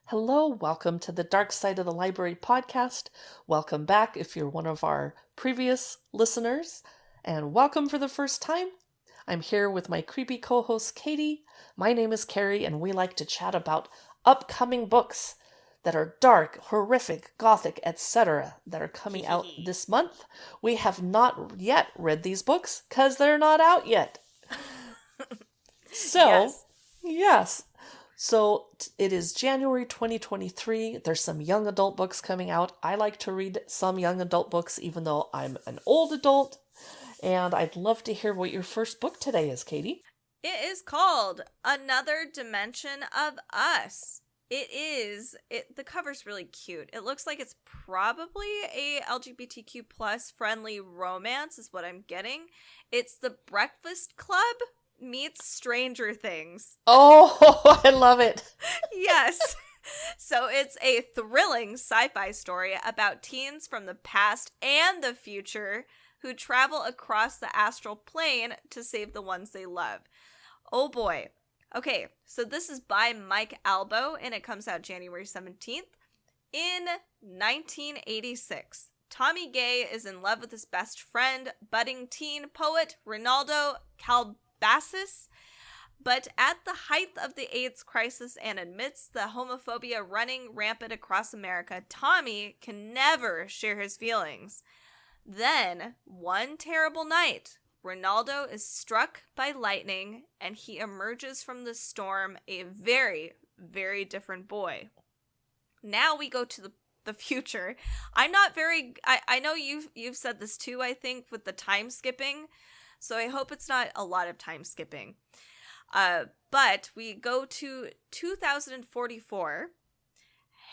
Hello, welcome to the Dark Side of the Library podcast. Welcome back if you're one of our previous listeners, and welcome for the first time. I'm here with my creepy co-host Katie. My name is Carrie, and we like to chat about upcoming books that are dark, horrific, gothic, etc. that are coming out this month. We have not yet read these books because they're not out yet. Yes. So it is January 2023. There's some young adult books coming out. I like to read some young adult books, even though I'm an old adult. And I'd love to hear what your first book today is, Katie. It is called Another Dimension of Us. The cover's really cute. It looks like it's probably a LGBTQ plus friendly romance is what I'm getting. It's The Breakfast Club meets Stranger Things. Oh, I love it. Yes. So it's a thrilling sci-fi story about teens from the past and the future who travel across the astral plane to save the ones they love. Oh boy. Okay, so this is by Mike Albo, and it comes out January 17th. In 1986, Tommy Gay is in love with his best friend, budding teen poet Ronaldo Calabasas, but at the height of the AIDS crisis and amidst the homophobia running rampant across America, Tommy can never share his feelings. Then, one terrible night, Ronaldo is struck by lightning, and he emerges from the storm a very, very different boy. Now we go to the future. I know you've said this too, I think, with the time skipping, so I hope it's not a lot of time skipping. But we go to 2044.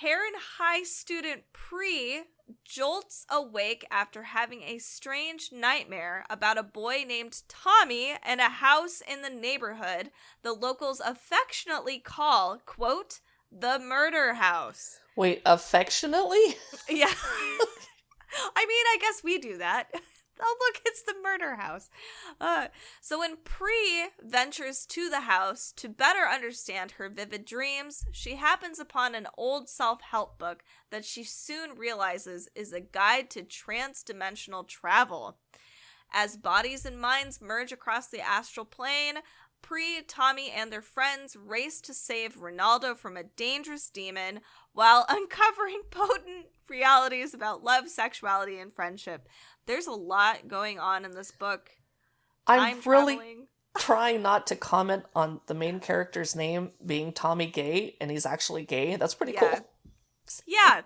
Heron High student Pre jolts awake after having a strange nightmare about a boy named Tommy and a house in the neighborhood the locals affectionately call, quote, the murder house. Wait, affectionately? Yeah. I mean, I guess we do that. Oh, look, it's the murder house. So when Pre ventures to the house to better understand her vivid dreams, she happens upon an old self-help book that she soon realizes is a guide to trans-dimensional travel. As bodies and minds merge across the astral plane, Pre, Tommy, and their friends race to save Ronaldo from a dangerous demon while uncovering potent realities about love, sexuality, and friendship. There's a lot going on in this book. I'm really trying not to comment on the main character's name being Tommy Gay, and he's actually gay. That's pretty cool. Yeah.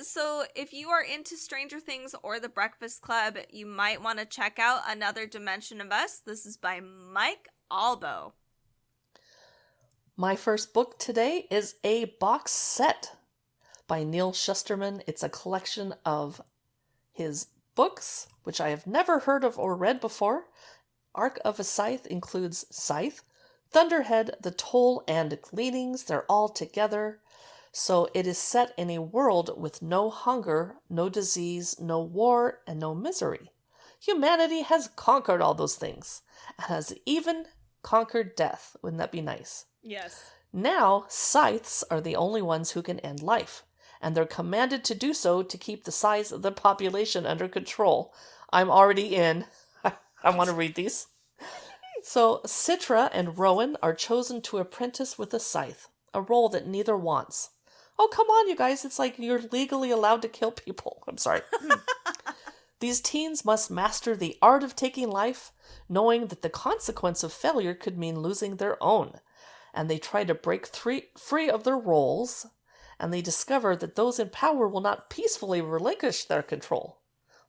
So if you are into Stranger Things or The Breakfast Club, you might want to check out Another Dimension of Us. This is by Mike Albo. My first book today is a box set by Neal Shusterman. It's a collection of his books, which I have never heard of or read before. Arc of a Scythe includes Scythe, Thunderhead, The Toll, and Gleanings. They're all together. So it is set in a world with no hunger, no disease, no war, and no misery. Humanity has conquered all those things, and has even conquered death. Wouldn't that be nice? Yes. Now, scythes are the only ones who can end life, and they're commanded to do so to keep the size of the population under control. I'm already in. I want to read these. So, Citra and Rowan are chosen to apprentice with a scythe, a role that neither wants. Oh, come on, you guys. It's like you're legally allowed to kill people. I'm sorry. These teens must master the art of taking life, knowing that the consequence of failure could mean losing their own. And they try to break free of their roles, and they discover that those in power will not peacefully relinquish their control.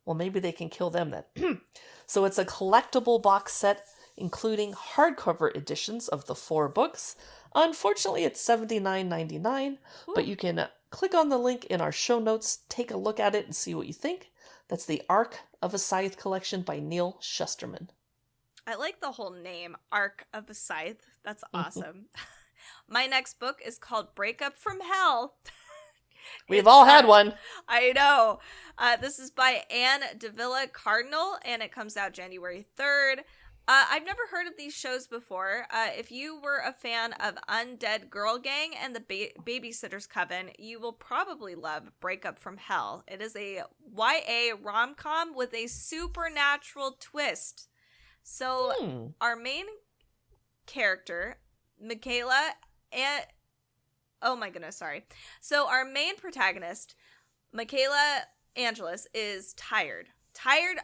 Well, maybe they can kill them then. So it's a collectible box set, including hardcover editions of the 4 books. Unfortunately, it's $79.99, but you can click on the link in our show notes, take a look at it, and see what you think. That's the Arc of a Scythe collection by Neal Shusterman. I like the whole name, Arc of a Scythe. That's awesome. My next book is called Breakup from Hell. We've all had one. I know. This is by Davila, Cardinal, and it comes out January 3rd. I've never heard of these shows before. If you were a fan of Undead Girl Gang and the Babysitter's Coven, you will probably love Breakup from Hell. It is a YA rom-com with a supernatural twist. So our main character, Michaela, and oh my goodness, sorry. So our main protagonist, Michaela Angelus, is tired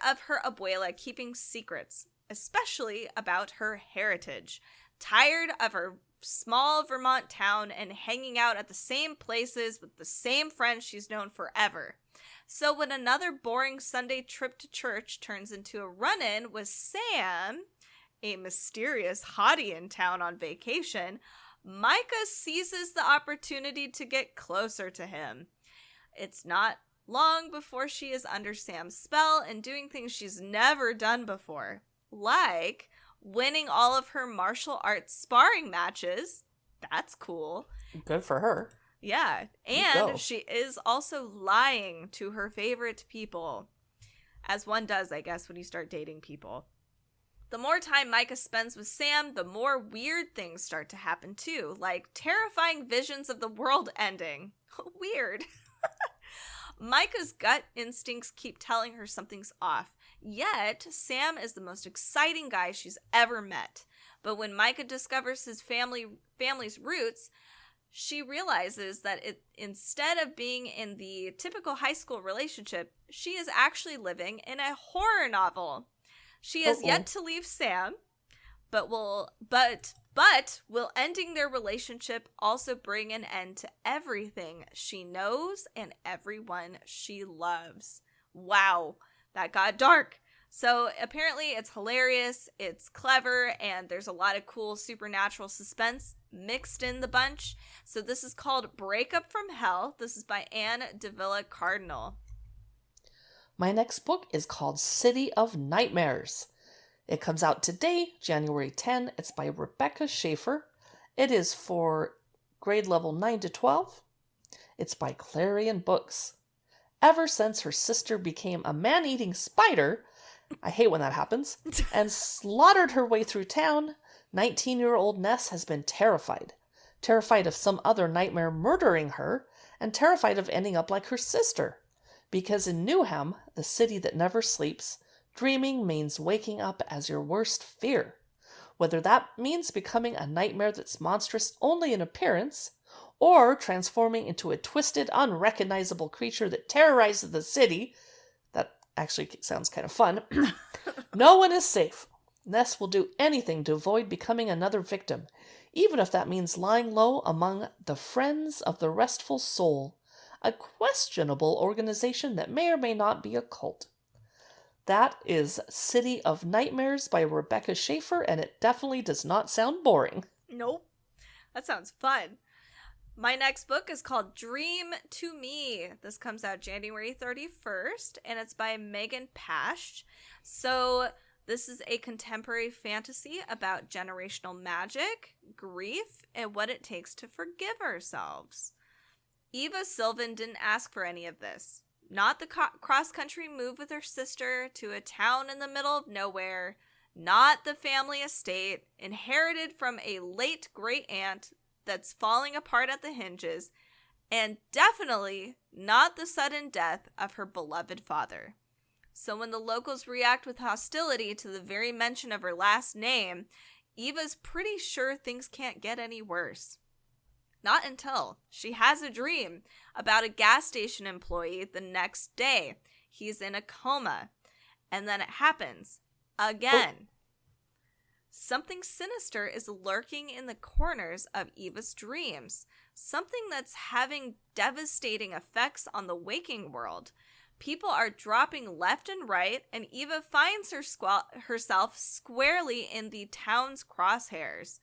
of her abuela keeping secrets, especially about her heritage. Tired of her small Vermont town and hanging out at the same places with the same friends she's known forever. So when another boring Sunday trip to church turns into a run-in with Sam, a mysterious hottie in town on vacation, Micah seizes the opportunity to get closer to him. It's not long before she is under Sam's spell and doing things she's never done before, like winning all of her martial arts sparring matches. That's cool. Good for her. Yeah, and she is also lying to her favorite people, as one does, I guess, when you start dating people. The more time Micah spends with Sam, the more weird things start to happen too, like terrifying visions of the world ending. Weird. Micah's gut instincts keep telling her something's off, yet Sam is the most exciting guy she's ever met. But when Micah discovers his family's roots, she realizes that instead of being in the typical high school relationship, she is actually living in a horror novel. She has yet to leave Sam, but will ending their relationship also bring an end to everything she knows and everyone she loves. Wow, that got dark. So apparently it's hilarious, it's clever, and there's a lot of cool supernatural suspense mixed in the bunch. So this is called Breakup from Hell. This is by Davila Cardinal. My next book is called City of Nightmares. It comes out today, January 10. It's by Rebecca Schaeffer. It is for grade level 9 to 12. It's by Clarion Books. Ever since her sister became a man-eating spider, I hate when that happens, and slaughtered her way through town, 19-year-old Ness has been terrified. Terrified of some other nightmare murdering her, and terrified of ending up like her sister. Because in Newham, the city that never sleeps, dreaming means waking up as your worst fear. Whether that means becoming a nightmare that's monstrous only in appearance, or transforming into a twisted, unrecognizable creature that terrorizes the city, that actually sounds kind of fun, no one is safe. Ness will do anything to avoid becoming another victim, even if that means lying low among the Friends of the Restful Soul, a questionable organization that may or may not be a cult. That is City of Nightmares by Rebecca Schaeffer, and it definitely does not sound boring. Nope. That sounds fun. My next book is called Dream to Me. This comes out January 31st, and it's by Megan Paasch. So this is a contemporary fantasy about generational magic, grief, and what it takes to forgive ourselves. Eva Sylvan didn't ask for any of this. Not the cross-country move with her sister to a town in the middle of nowhere. Not the family estate inherited from a late great-aunt that's falling apart at the hinges. And definitely not the sudden death of her beloved father. So when the locals react with hostility to the very mention of her last name, Eva's pretty sure things can't get any worse. Not until she has a dream about a gas station employee the next day. He's in a coma. And then it happens. Again. Something sinister is lurking in the corners of Eva's dreams. Something that's having devastating effects on the waking world. People are dropping left and right, and Eva finds herself squarely in the town's crosshairs.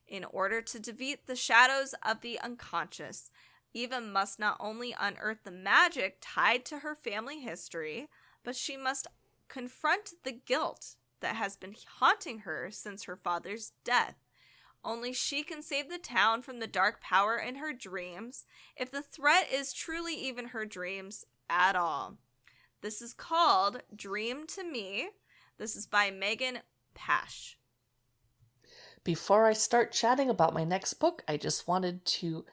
In order to defeat the shadows of the unconscious, Eva must not only unearth the magic tied to her family history, but she must confront the guilt that has been haunting her since her father's death. Only she can save the town from the dark power in her dreams, if the threat is truly even her dreams at all. This is called Dream to Me. This is by Megan Paasch. Before I start chatting about my next book, I just wanted to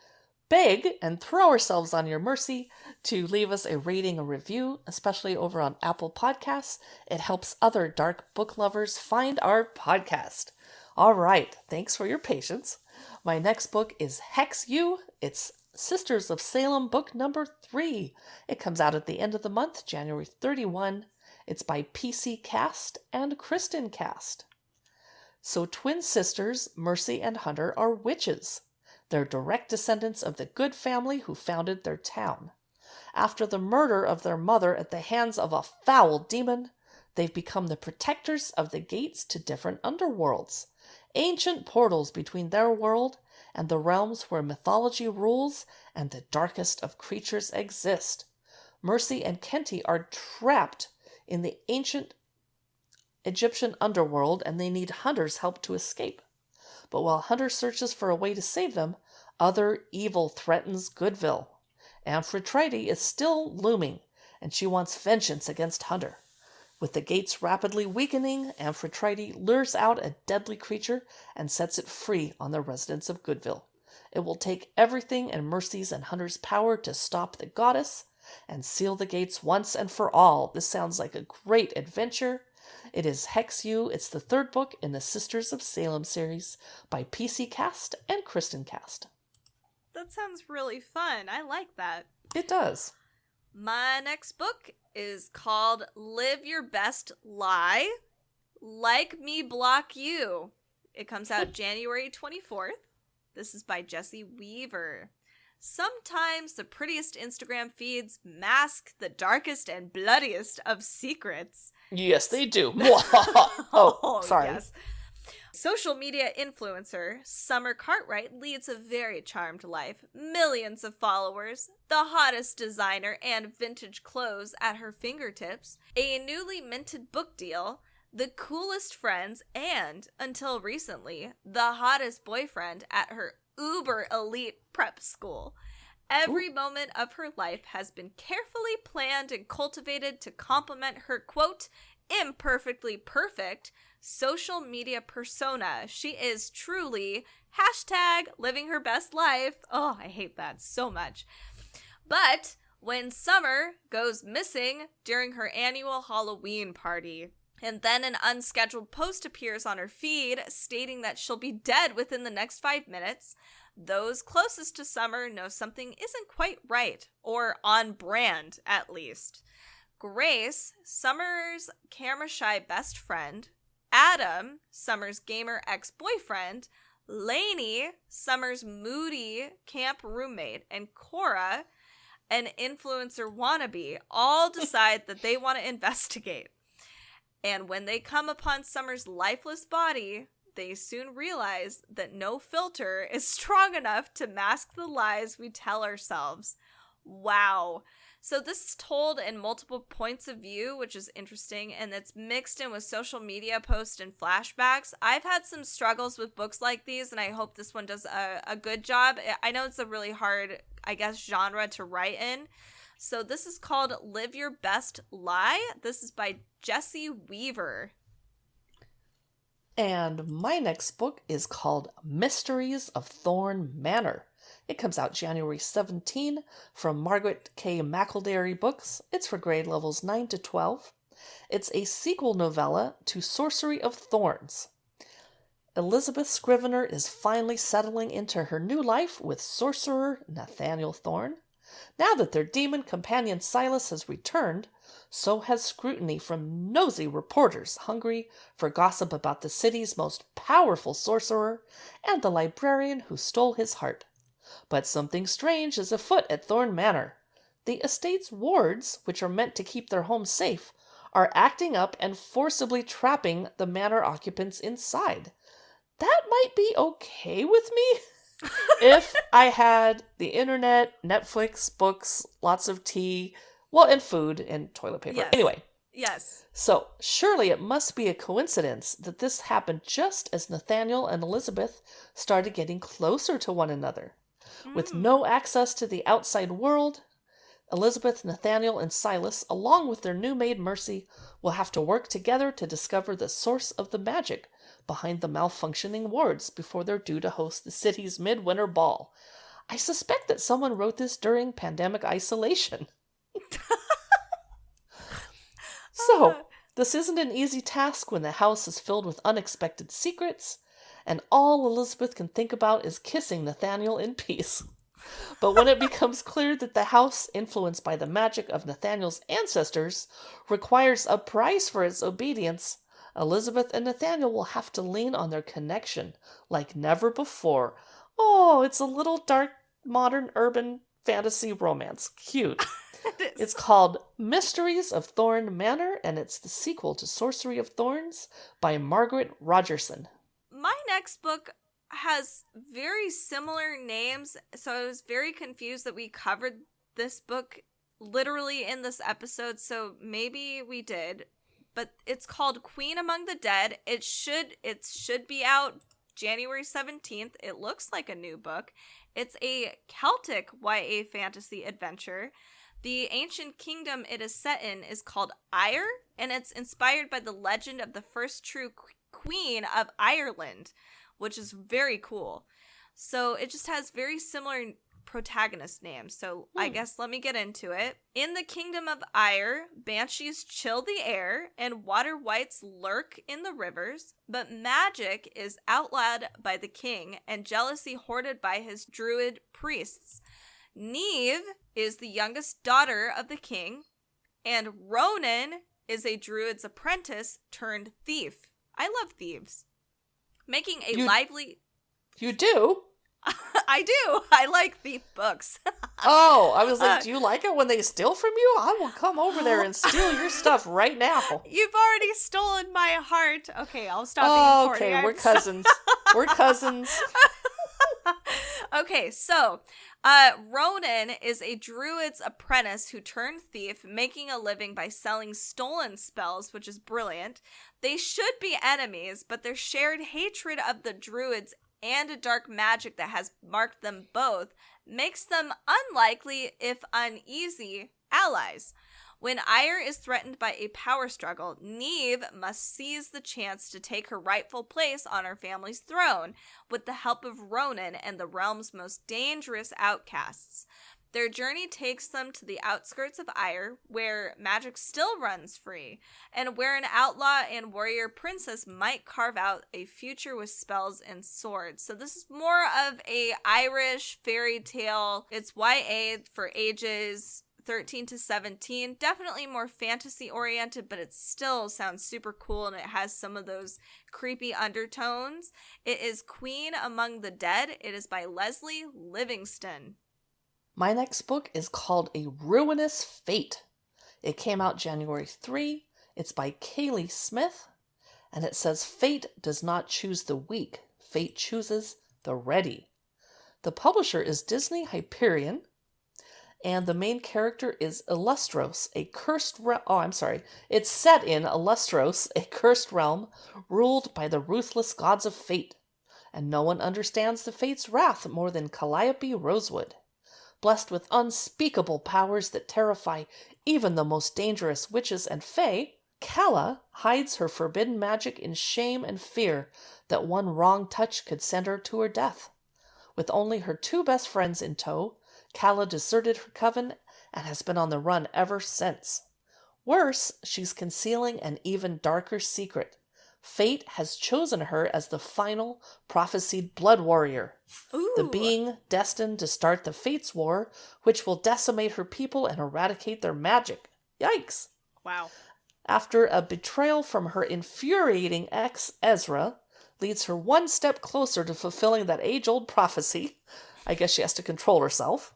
beg and throw ourselves on your mercy to leave us a rating or review, especially over on Apple Podcasts. It helps other dark book lovers find our podcast. All right, thanks for your patience. My next book is Hex You. It's Sisters of Salem, book number 3. It comes out at the end of the month, January 31. It's by PC Cast and Kristin Cast. So twin sisters, Mercy and Hunter, are witches. They're direct descendants of the good family who founded their town. After the murder of their mother at the hands of a foul demon, they've become the protectors of the gates to different underworlds, ancient portals between their world and the realms where mythology rules and the darkest of creatures exist. Mercy and Kenty are trapped in the ancient Egyptian underworld, and they need Hunter's help to escape. But while Hunter searches for a way to save them, other evil threatens Goodville. Amphitrite is still looming, and she wants vengeance against Hunter. With the gates rapidly weakening, Amphitrite lures out a deadly creature and sets it free on the residents of Goodville. It will take everything in Mercy's and Hunter's power to stop the goddess and seal the gates once and for all. This sounds like a great adventure. It is Hex You. It's the 3rd book in the Sisters of Salem series by PC Cast and Kristin Cast. That sounds really fun. I like that. It does. My next book is called Live Your Best Lie. Like Me Block You. It comes out January 24th. This is by Jessie Weaver. Sometimes the prettiest Instagram feeds mask the darkest and bloodiest of secrets. Yes, they do. Oh, sorry. Yes. Social media influencer Summer Cartwright leads a very charmed life, millions of followers, the hottest designer and vintage clothes at her fingertips, a newly minted book deal, the coolest friends, and, until recently, the hottest boyfriend at her uber elite prep school. Every moment of her life has been carefully planned and cultivated to complement her, quote, imperfectly perfect social media persona. She is truly #living her best life. Oh, I hate that so much. But when Summer goes missing during her annual Halloween party, and then an unscheduled post appears on her feed stating that she'll be dead within the next 5 minutes, those closest to Summer know something isn't quite right, or on brand at least. Grace, Summer's camera-shy best friend, Adam, Summer's gamer ex-boyfriend, Lainey, Summer's moody camp roommate, and Cora, an influencer wannabe, all decide that they want to investigate. And when they come upon Summer's lifeless body, they soon realize that no filter is strong enough to mask the lies we tell ourselves. Wow. So this is told in multiple points of view, which is interesting, and it's mixed in with social media posts and flashbacks. I've had some struggles with books like these, and I hope this one does a good job. I know it's a really hard, I guess, genre to write in. So this is called Live Your Best Lie. This is by Jessie Weaver. And my next book is called Mysteries of Thorn Manor. It comes out January 17 from Margaret K. McElderry Books. It's for grade levels 9 to 12. It's a sequel novella to Sorcery of Thorns. Elizabeth Scrivener is finally settling into her new life with sorcerer Nathaniel Thorn. Now that their demon companion Silas has returned, so has scrutiny from nosy reporters hungry for gossip about the city's most powerful sorcerer and the librarian who stole his heart. But something strange is afoot at Thorn Manor. The estate's wards, which are meant to keep their home safe, are acting up and forcibly trapping the manor occupants inside. That might be okay with me if I had the internet, Netflix, books, lots of tea, well, and food and toilet paper. Yes. Anyway. Yes. So surely it must be a coincidence that this happened just as Nathaniel and Elizabeth started getting closer to one another. With no access to the outside world, Elizabeth, Nathaniel, and Silas, along with their new maid Mercy, will have to work together to discover the source of the magic behind the malfunctioning wards before they're due to host the city's midwinter ball. I suspect that someone wrote this during pandemic isolation. So, this isn't an easy task when the house is filled with unexpected secrets, and all Elizabeth can think about is kissing Nathaniel in peace. But when it becomes clear that the house, influenced by the magic of Nathaniel's ancestors, requires a price for its obedience, Elizabeth and Nathaniel will have to lean on their connection like never before. Oh, it's a little dark, modern, urban fantasy romance. Cute. It's called Mysteries of Thorn Manor, and it's the sequel to Sorcery of Thorns by Margaret Rogerson. My next book has very similar names, so I was very confused that we covered this book literally in this episode, so maybe we did. But it's called Queen Among the Dead. It should be out January 17th. It looks like a new book. It's a Celtic YA fantasy adventure. The ancient kingdom it is set in is called Ire, and it's inspired by the legend of the first true queen of Ireland, which is very cool. So it just has very similar protagonist names. So I guess let me get into it. In the kingdom of Ire, banshees chill the air and water wights lurk in the rivers, but magic is outlawed by the king and jealousy hoarded by his druid priests. Neve is the youngest daughter of the king, and Ronan is a druid's apprentice turned thief. I love thieves. Making a lively... You do? I do. I like thief books. Oh, I was like, do you like it when they steal from you? I will come over there and steal your stuff right now. You've already stolen my heart. Okay, I'll stop being corny. Okay, we're cousins. We're cousins. Okay, so Ronan is a druid's apprentice who turned thief, making a living by selling stolen spells, which is brilliant. They should be enemies, but their shared hatred of the druids and a dark magic that has marked them both makes them unlikely, if uneasy, allies. When Ire is threatened by a power struggle, Neve must seize the chance to take her rightful place on her family's throne with the help of Ronan and the realm's most dangerous outcasts. Their journey takes them to the outskirts of Ire, where magic still runs free, and where an outlaw and warrior princess might carve out a future with spells and swords. So this is more of a Irish fairy tale. It's YA for ages 13 to 17. Definitely more fantasy oriented, but it still sounds super cool, and it has some of those creepy undertones. It is Queen Among the Dead. It is by Lesley Livingston. My next book is called A Ruinous Fate. It came out January 3. It's by Kaylie Smith, and it says, Fate does not choose the weak. Fate chooses the ready. The publisher is Disney Hyperion, and the main character is Illustros, a cursed It's set in Illustros, a cursed realm ruled by the ruthless gods of fate, and no one understands the fate's wrath more than Calliope Rosewood. Blessed with unspeakable powers that terrify even the most dangerous witches and fae, Calla hides her forbidden magic in shame and fear that one wrong touch could send her to her death. With only her two best friends in tow, Calla deserted her coven and has been on the run ever since. Worse, she's concealing an even darker secret. Fate has chosen her as the final prophesied blood warrior. Ooh. The being destined to start the Fates War, which will decimate her people and eradicate their magic. Yikes. Wow. After a betrayal from her infuriating ex, Ezra, leads her one step closer to fulfilling that age-old prophecy. I guess she has to control herself.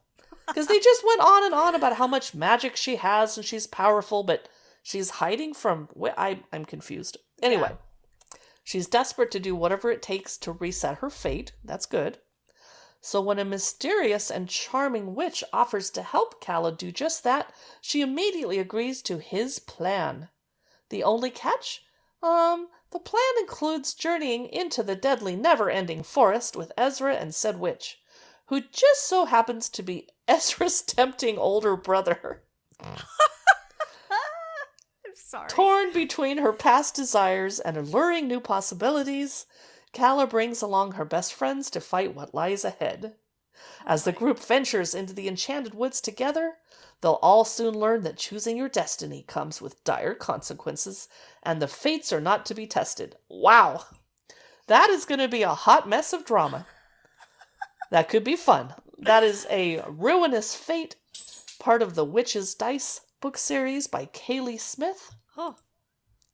Because they just went on and on about how much magic she has and she's powerful, but she's hiding from... I'm confused. Anyway. Yeah. She's desperate to do whatever it takes to reset her fate. That's good. So when a mysterious and charming witch offers to help Calla do just that, she immediately agrees to his plan. The only catch? The plan includes journeying into the deadly, never-ending forest with Ezra and said witch. who just so happens to be Ezra's tempting older brother. I'm sorry. Torn between her past desires and alluring new possibilities, Calla brings along her best friends to fight what lies ahead. As the group ventures into the enchanted woods together, they'll all soon learn that choosing your destiny comes with dire consequences, and the fates are not to be tested. Wow! That is going to be a hot mess of drama. That could be fun. That is a Ruinous Fate, part of the Witch's Dice book series by Kaylie Smith. Oh,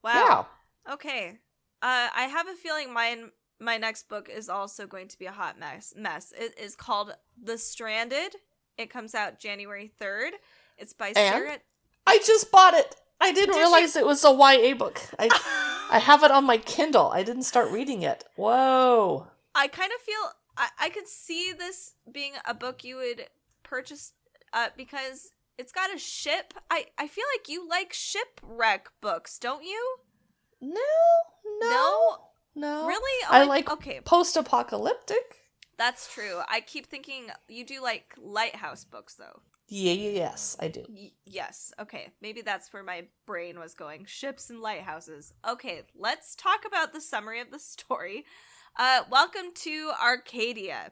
wow. Yeah. Okay. I have a feeling my next book is also going to be a hot mess. It is called The Stranded. It comes out January 3rd. It's by Sarah. I just bought it. I didn't realize it was a YA book. I have it on my Kindle. I didn't start reading it. Whoa. I kind of feel I could see this being a book you would purchase because it's got a ship. I feel like you like shipwreck books, don't you? No. Really? I like post-apocalyptic. That's true. I keep thinking you do like lighthouse books, though. Yes, I do. Yes. Okay. Maybe that's where my brain was going. Ships and lighthouses. Okay, let's talk about the summary of the story. Welcome to Arcadia.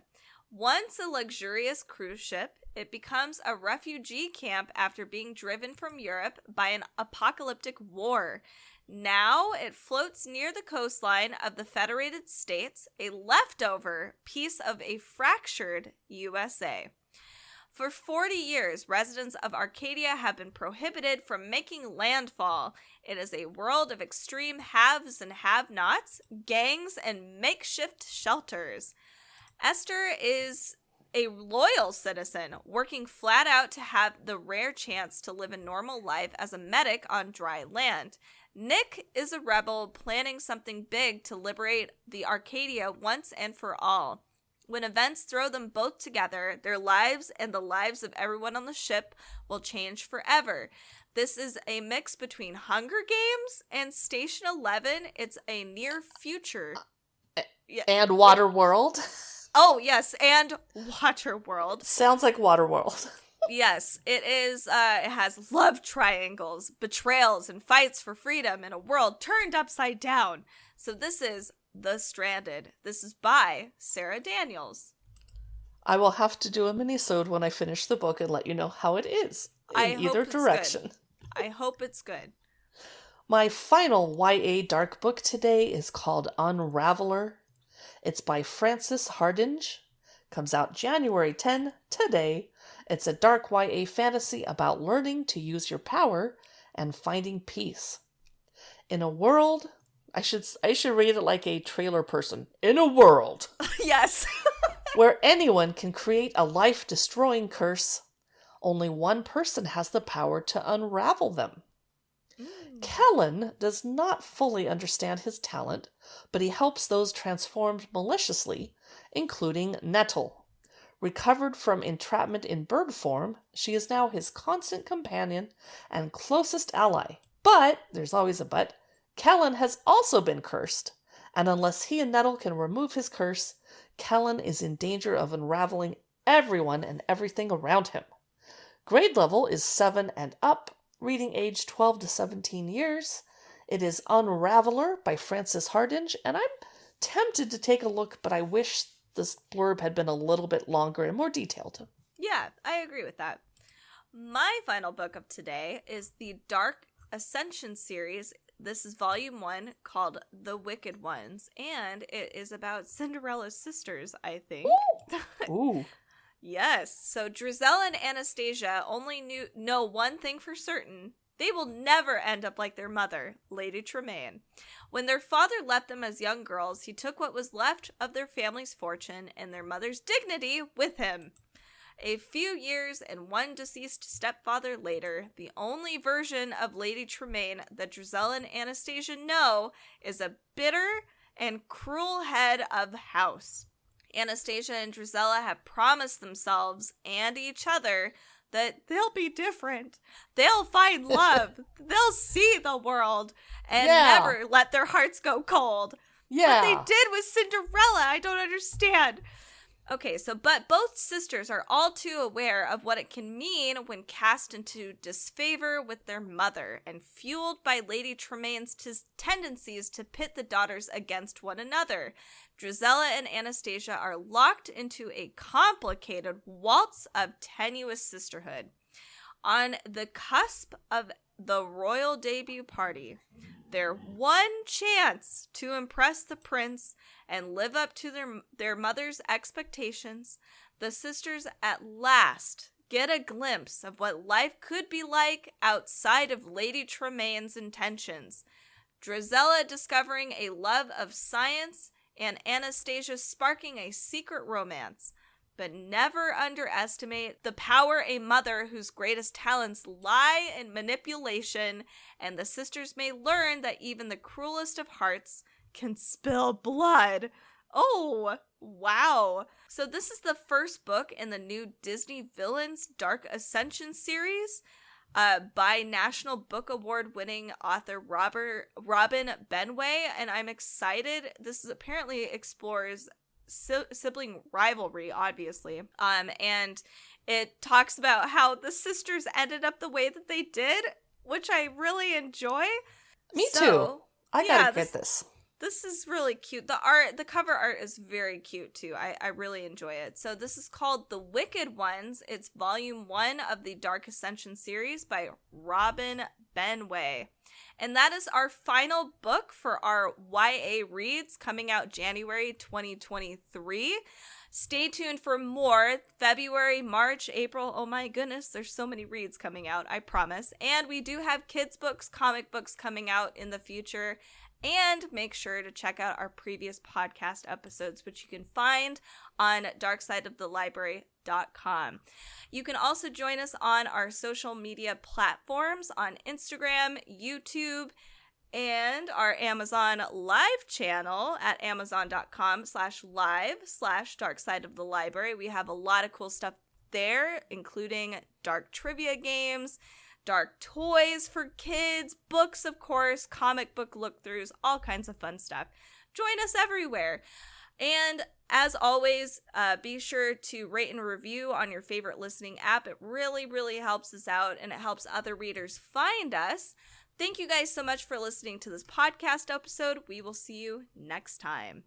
Once a luxurious cruise ship, it becomes a refugee camp after being driven from Europe by an apocalyptic war. Now it floats near the coastline of the Federated States, a leftover piece of a fractured USA. For 40 years, residents of Arcadia have been prohibited from making landfall. It is a world of extreme haves and have-nots, gangs, and makeshift shelters. Esther is a loyal citizen, working flat out to have the rare chance to live a normal life as a medic on dry land. Nick is a rebel planning something big to liberate the Arcadia once and for all. When events throw them both together, their lives and the lives of everyone on the ship will change forever. This is a mix between Hunger Games and Station 11. It's a near future. And Waterworld. Oh, yes, and Waterworld. Sounds like Waterworld. Yes, it is. It has love triangles, betrayals, and fights for freedom in a world turned upside down. So this is The Stranded. This is by Sarah Daniels. I will have to do a mini-sode when I finish the book and let you know how it is in either direction. Good. I hope it's good. My final YA dark book today is called Unraveller. It's by Frances Hardinge. Comes out January 10, today. It's a dark YA fantasy about learning to use your power and finding peace. In a world, I should read it like a trailer person. In a world. Yes. Where anyone can create a life-destroying curse, only one person has the power to unravel them. Kellen does not fully understand his talent, but he helps those transformed maliciously, including Nettle. Recovered from entrapment in bird form, she is now his constant companion and closest ally. But, there's always a but, Kellen has also been cursed, and unless he and Nettle can remove his curse, Kellen is in danger of unraveling everyone and everything around him. Grade level is 7 and up, reading age 12 to 17 years. It is Unraveller by Frances Hardinge, and I'm tempted to take a look, but I wish this blurb had been a little bit longer and more detailed. Yeah, I agree with that. My final book of today is the Dark Ascension series. This is volume 1, called The Wicked Ones, and it is about Cinderella's sisters, I think. Ooh. Yes, so Drizel and Anastasia only know one thing for certain. They will never end up like their mother, Lady Tremaine. When their father left them as young girls, he took what was left of their family's fortune and their mother's dignity with him. A few years and one deceased stepfather later, the only version of Lady Tremaine that Drizel and Anastasia know is a bitter and cruel head of house. Anastasia and Drizella have promised themselves and each other that they'll be different. They'll find love. They'll see the world and never let their hearts go cold. Yeah. What they did with Cinderella, I don't understand. Okay, but both sisters are all too aware of what it can mean when cast into disfavor with their mother and fueled by Lady Tremaine's tendencies to pit the daughters against one another. Drizella and Anastasia are locked into a complicated waltz of tenuous sisterhood. On the cusp of the royal debut party, their one chance to impress the prince and live up to their mother's expectations, the sisters at last get a glimpse of what life could be like outside of Lady Tremaine's intentions. Drizella discovering a love of science and Anastasia sparking a secret romance. But never underestimate the power a mother whose greatest talents lie in manipulation, and the sisters may learn that even the cruelest of hearts can spill blood. Oh, wow. So this is the first book in the new Disney Villains Dark Ascension series by National Book Award winning author Robin Benway, and I'm excited. This apparently explores sibling rivalry, obviously, and it talks about how the sisters ended up the way that they did, which I really enjoy. Me too. I gotta get this. This is really cute. The cover art is very cute too. I really enjoy it. So this is called The Wicked Ones. It's volume 1 of the Dark Ascension series by Robin Benway. And that is our final book for our YA reads coming out January 2023. Stay tuned for more February, March, April. Oh my goodness, there's so many reads coming out, I promise. And we do have kids books, comic books coming out in the future. And make sure to check out our previous podcast episodes, which you can find on darksideofthelibrary.com. You can also join us on our social media platforms on Instagram, YouTube, and our Amazon Live channel at amazon.com/live/darksideofthelibrary. We have a lot of cool stuff there, including dark trivia games, dark toys for kids, books, of course, comic book look-throughs, all kinds of fun stuff. Join us everywhere. And as always, be sure to rate and review on your favorite listening app. It really, really helps us out, and it helps other readers find us. Thank you guys so much for listening to this podcast episode. We will see you next time.